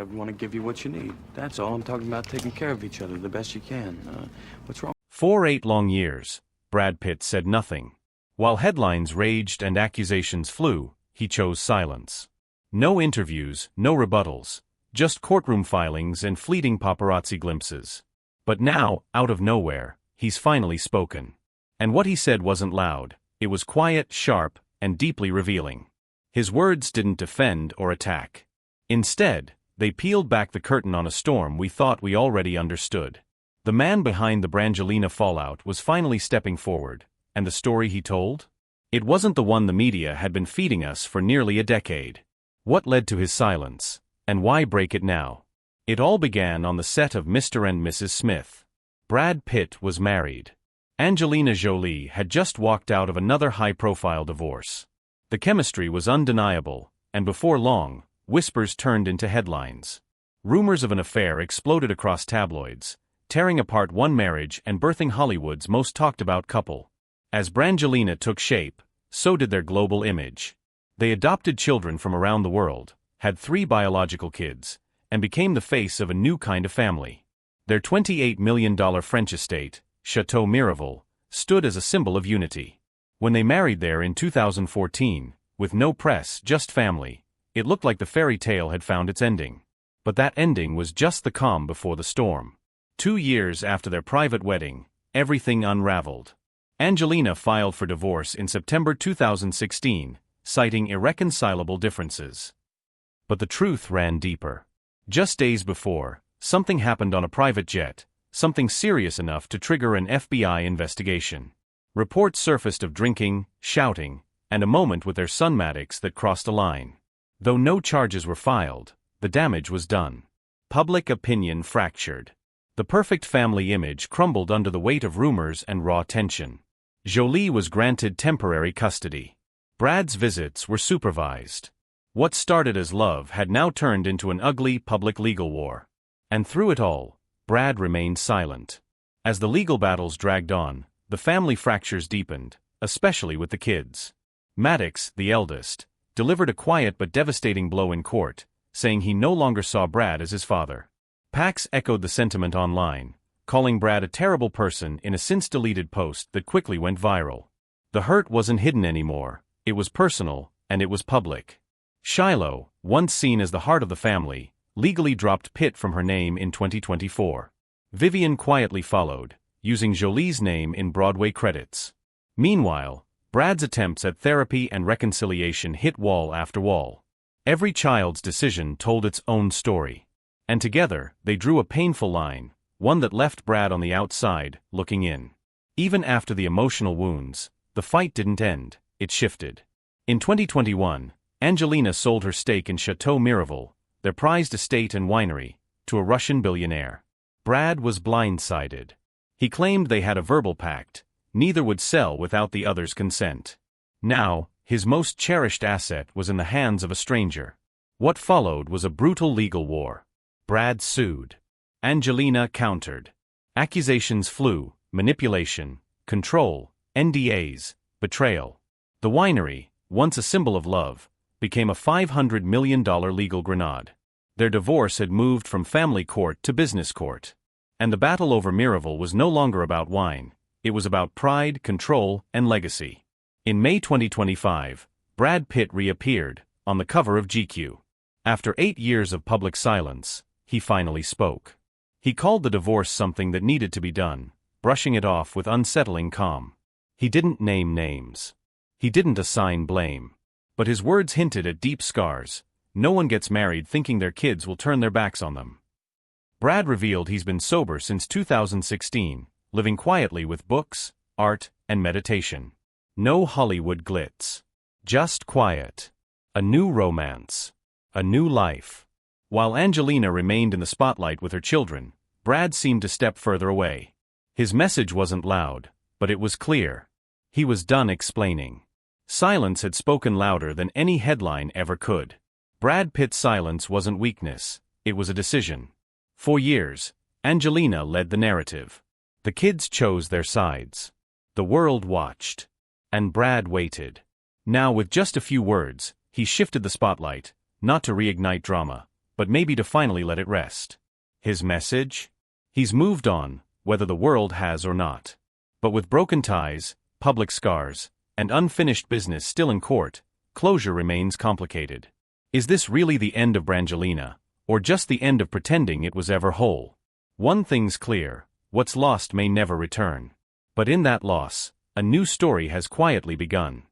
I want to give you what you need. That's all. I'm talking about taking care of each other the best you can. What's wrong? For 8 long years, Brad Pitt said nothing. While headlines raged and accusations flew, he chose silence. No interviews, no rebuttals, just courtroom filings and fleeting paparazzi glimpses. But now, out of nowhere, he's finally spoken. And what he said wasn't loud. It was quiet, sharp, and deeply revealing. His words didn't defend or attack. Instead, they peeled back the curtain on a storm we thought we already understood. The man behind the Brangelina fallout was finally stepping forward, and the story he told? It wasn't the one the media had been feeding us for nearly a decade. What led to his silence, and why break it now? It all began on the set of Mr. and Mrs. Smith. Brad Pitt was married. Angelina Jolie had just walked out of another high-profile divorce. The chemistry was undeniable, and before long, whispers turned into headlines. Rumors of an affair exploded across tabloids, tearing apart one marriage and birthing Hollywood's most talked-about couple. As Brangelina took shape, so did their global image. They adopted children from around the world, had 3 biological kids, and became the face of a new kind of family. Their $28 million French estate, Chateau Miraval, stood as a symbol of unity. When they married there in 2014, with no press, just family, it looked like the fairy tale had found its ending. But that ending was just the calm before the storm. 2 years after their private wedding, everything unraveled. Angelina filed for divorce in September 2016, citing irreconcilable differences. But the truth ran deeper. Just days before, something happened on a private jet, something serious enough to trigger an FBI investigation. Reports surfaced of drinking, shouting, and a moment with their son Maddox that crossed a line. Though no charges were filed, the damage was done. Public opinion fractured. The perfect family image crumbled under the weight of rumors and raw tension. Jolie was granted temporary custody. Brad's visits were supervised. What started as love had now turned into an ugly public legal war. And through it all, Brad remained silent. As the legal battles dragged on, the family fractures deepened, especially with the kids. Maddox, the eldest, delivered a quiet but devastating blow in court, saying he no longer saw Brad as his father. Pax echoed the sentiment online, calling Brad a terrible person in a since-deleted post that quickly went viral. The hurt wasn't hidden anymore, it was personal, and it was public. Shiloh, once seen as the heart of the family, legally dropped Pitt from her name in 2024. Vivian quietly followed, using Jolie's name in Broadway credits. Meanwhile, Brad's attempts at therapy and reconciliation hit wall after wall. Every child's decision told its own story. And together, they drew a painful line, one that left Brad on the outside, looking in. Even after the emotional wounds, the fight didn't end, it shifted. In 2021, Angelina sold her stake in Chateau Miraval, their prized estate and winery, to a Russian billionaire. Brad was blindsided. He claimed they had a verbal pact, neither would sell without the other's consent. Now, his most cherished asset was in the hands of a stranger. What followed was a brutal legal war. Brad sued. Angelina countered. Accusations flew: manipulation, control, NDAs, betrayal. The winery, once a symbol of love, became a $500 million legal grenade. Their divorce had moved from family court to business court. And the battle over Miraval was no longer about wine. It was about pride, control, and legacy. In May 2025, Brad Pitt reappeared, on the cover of GQ. After 8 years of public silence, he finally spoke. He called the divorce something that needed to be done, brushing it off with unsettling calm. He didn't name names. He didn't assign blame. But his words hinted at deep scars. No one gets married thinking their kids will turn their backs on them. Brad revealed he's been sober since 2016, living quietly with books, art, and meditation. No Hollywood glitz. Just quiet. A new romance. A new life. While Angelina remained in the spotlight with her children, Brad seemed to step further away. His message wasn't loud, but it was clear. He was done explaining. Silence had spoken louder than any headline ever could. Brad Pitt's silence wasn't weakness, it was a decision. For years, Angelina led the narrative. The kids chose their sides. The world watched. And Brad waited. Now with just a few words, he shifted the spotlight, not to reignite drama, but maybe to finally let it rest. His message? He's moved on, whether the world has or not. But with broken ties, public scars, and unfinished business still in court, closure remains complicated. Is this really the end of Brangelina, or just the end of pretending it was ever whole? One thing's clear: what's lost may never return. But in that loss, a new story has quietly begun.